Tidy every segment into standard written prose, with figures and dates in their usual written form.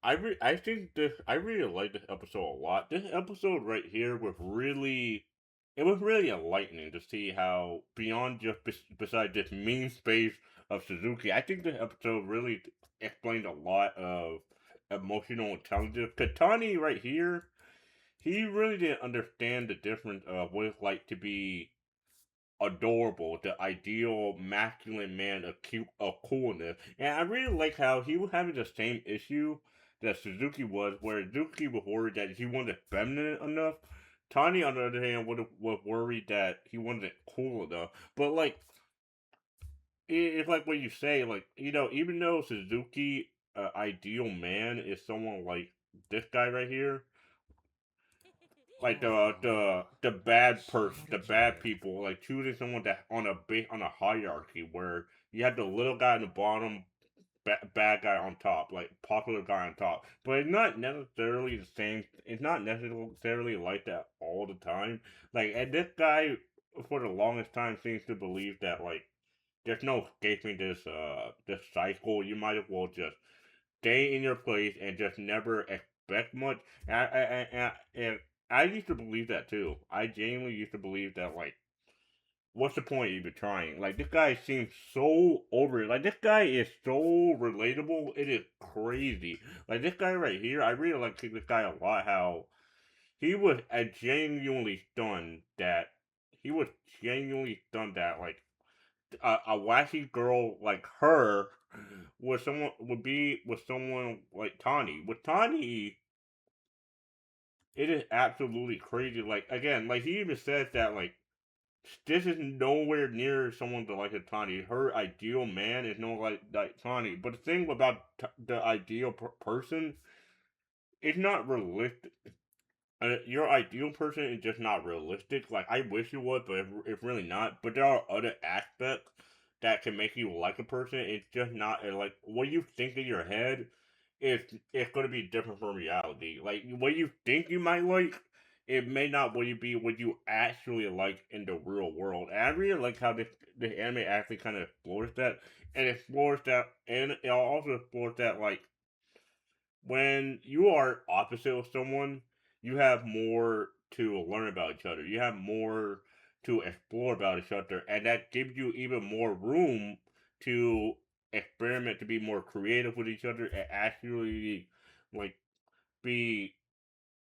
I think I really like this episode a lot. This episode right here was really enlightening to see how beyond just beside this mean space of Suzuki, I think this episode really explained a lot of emotional intelligence. Katani right here, he really didn't understand the difference of what it's like to be adorable, the ideal masculine man of coolness. And I really like how he was having the same issue that Suzuki was, where Suzuki was worried that he wasn't feminine enough. Tani, on the other hand, was worried that he wasn't cool enough. But like, it's like what you say, like even though Suzuki, ideal man, is someone like this guy right here, like the bad people, like choosing someone that on a hierarchy where you have the little guy in the bottom, bad guy on top, like popular guy on top. But it's not necessarily the same. It's not necessarily like that all the time. Like, and this guy for the longest time seems to believe that like there's no escaping this cycle. You might as well just stay in your place and just never expect much. And I used to believe that too. I genuinely used to believe that like, what's the point of even trying? Like this guy seems so over it. Like this guy is so relatable. It is crazy. Like this guy right here, I really like this guy a lot. How he was genuinely stunned that he was genuinely stunned that like a wacky girl like her would be with someone like Tani. With Tani, it is absolutely crazy. Like again, like he even says that like this is nowhere near someone to like a Tani. Her ideal man is no like Tani. But the thing about the ideal person, it's not realistic. Your ideal person is just not realistic. Like I wish it was, but it's really not. But there are other aspects that can make you like a person. It's just not like what you think in your head. It's going to be different from reality. Like what you think you might like, it may not what you be what you actually like in the real world. And I really like how the anime actually kind of explores that, and it also explores that like when you are opposite of someone, you have more to learn about each other. You have more to explore about each other, and that gives you even more room to experiment, to be more creative with each other, and actually like be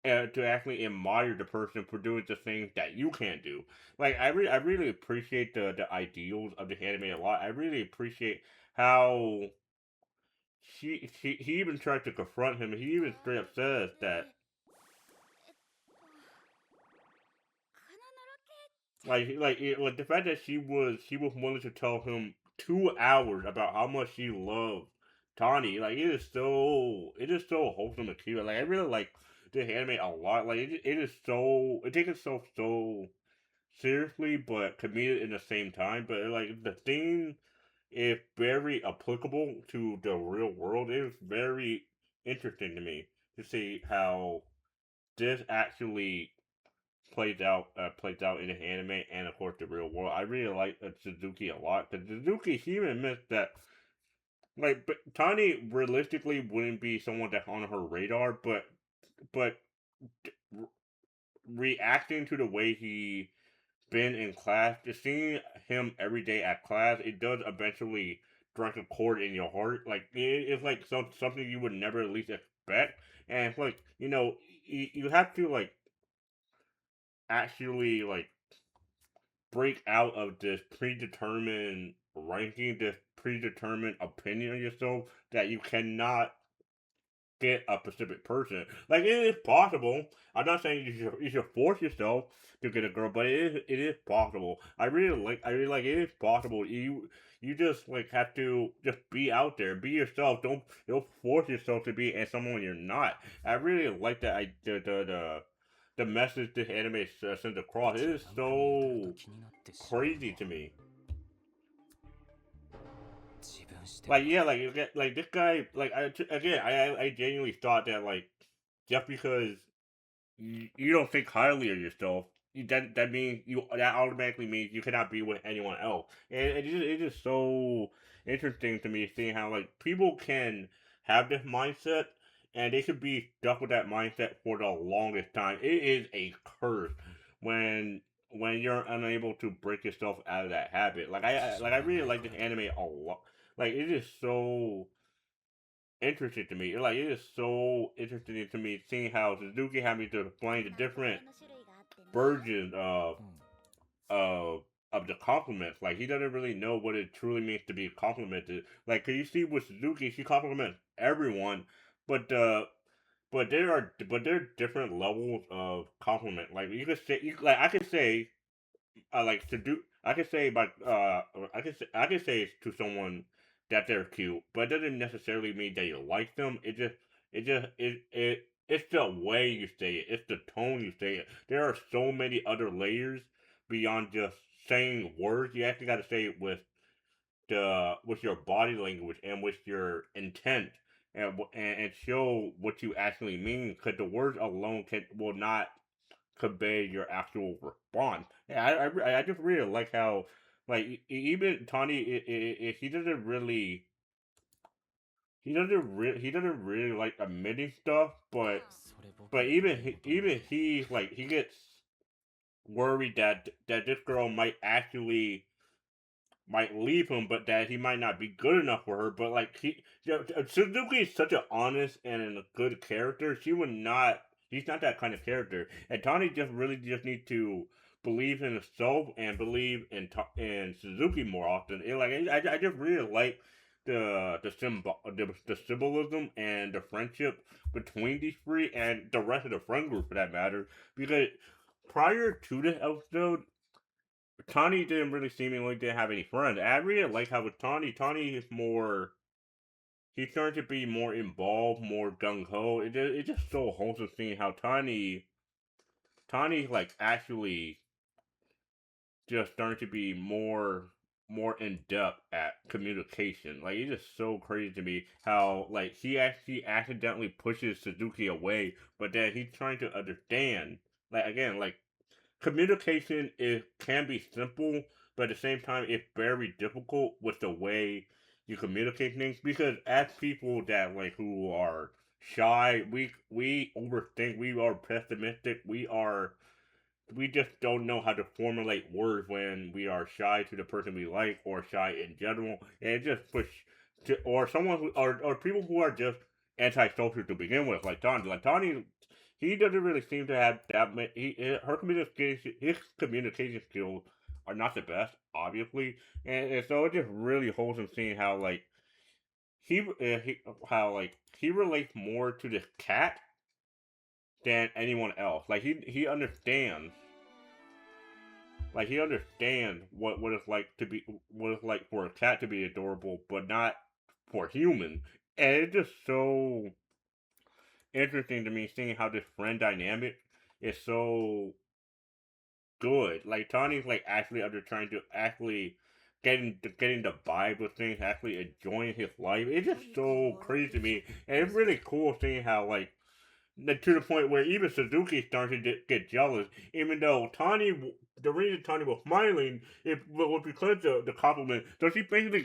to actually admire the person for doing the things that you can't do. Like I really appreciate the ideals of the anime a lot. I really appreciate how he even tried to confront him. He even straight up says that like the fact that she was willing to tell him 2 hours about how much she loved Tawny. Like it is so wholesome and cute. Like I really like the anime a lot. Like it is so it takes itself so seriously but comedic in the same time. But like the theme is very applicable to the real world. It is very interesting to me to see how this actually plays out in the anime and of course the real world. I really like Suzuki a lot because Suzuki she even admits that like but Tani realistically wouldn't be someone that's on her radar, but re- reacting to the way he been in class, just seeing him every day at class, it does eventually strike a chord in your heart. Like it's like something you would never at least expect, and it's like you have to like actually like break out of this predetermined ranking, this predetermined opinion of yourself that you cannot get a specific person. Like it is possible. I'm not saying you should force yourself to get a girl, but it is possible. I really like it is possible. You just like have to just be out there, be yourself. Don't force yourself to be as someone you're not. I really like that. The message this anime sends across. It is so crazy to me. 自分して Like yeah, like like this guy, like again, I genuinely thought that like just because you don't think highly of yourself, that means that automatically means you cannot be with anyone else. And it is so interesting to me seeing how like people can have this mindset and they should be stuck with that mindset for the longest time. It is a curse when you're unable to break yourself out of that habit. I really like this anime a lot. Like it is so interesting to me. Like it is so interesting to me seeing how Suzuki had me to explain the different versions of the compliments. Like he doesn't really know what it truly means to be complimented. Like, can you see with Suzuki, she compliments everyone, but there are different levels of compliment. Like you could say, like I could say, like to do, I could say to someone that they're cute, but it doesn't necessarily mean that you like them. It's the way you say it. It's the tone you say it. There are so many other layers beyond just saying words. You actually got to say it with your body language and with your intent and show what you actually mean, because the words alone will not convey your actual response. Yeah, I just really like how like even Tony he doesn't really like admitting stuff, but even he like he gets worried that this girl might leave him, but that he might not be good enough for her. But like Suzuki is such an honest and a good character. She would not. He's not that kind of character. And Tani just really just need to believe in himself and believe in Suzuki more often. I just really like the symbolism and the friendship between these three and the rest of the friend group for that matter. Because prior to this episode, Tani didn't really seemingly didn't have any friends. I really like how with Tani is more. He's starting to be more involved, more gung ho. It's just so wholesome seeing how Tani like actually just starting to be more in depth at communication. Like it's just so crazy to me how like he actually accidentally pushes Suzuki away, but then he's trying to understand. Like again, like communication is can be simple, but at the same time, it's very difficult with the way you communicate things. Because as people that like who are shy, we overthink, we are pessimistic, we just don't know how to formulate words when we are shy to the person we like or shy in general, and it just push to or someone who or people who are just antisocial to begin with, like Tony. Like Tony, he doesn't really seem to have that many. His communication skills are not the best, obviously, and so it just really holds him seeing how like he how like he relates more to this cat than anyone else. Like he understands what it's like for a cat to be adorable, but not for human. And it's just so interesting to me seeing how this friend dynamic is so good. Like Tony's like actually under trying to actually getting the vibe of things, actually enjoying his life. It's just so crazy to me, and it's really cool seeing how like to the point where even Suzuki started to get jealous, even though the reason Tani was smiling was because of the compliment. So she's basically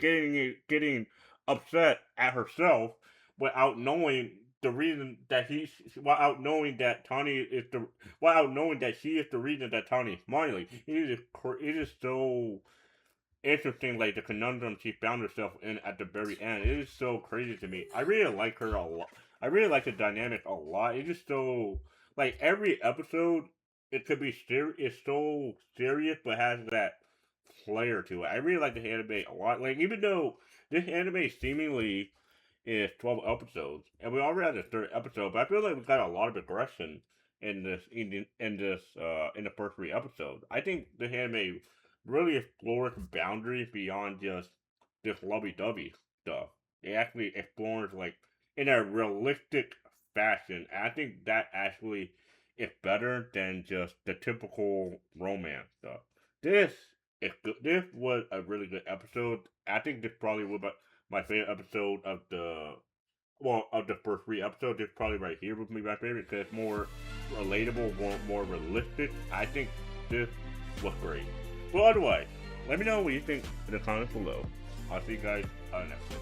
getting upset at herself without knowing the reason that without knowing that without knowing that she is the reason that Tani is smiling. It is so interesting, like the conundrum she found herself in at the very end. It is so crazy to me. I really like her a lot. I really like the dynamic a lot. It's just so like every episode, it could be it's so serious, but has that flair to it. I really like the anime a lot. Like even though this anime seemingly is 12 episodes, and we already had the third episode, but I feel like we got a lot of aggression in the first 3 episodes. I think the anime really explores boundaries beyond just this lovey-dovey stuff. It actually explores like in a realistic fashion. I think that actually is better than just the typical romance stuff. This is good. This was a really good episode. I think this probably was my favorite episode of the first 3 episodes. This probably right here would be my favorite because it's more relatable, more realistic. I think this was great. Well, otherwise, let me know what you think in the comments below. I'll see you guys on the next one.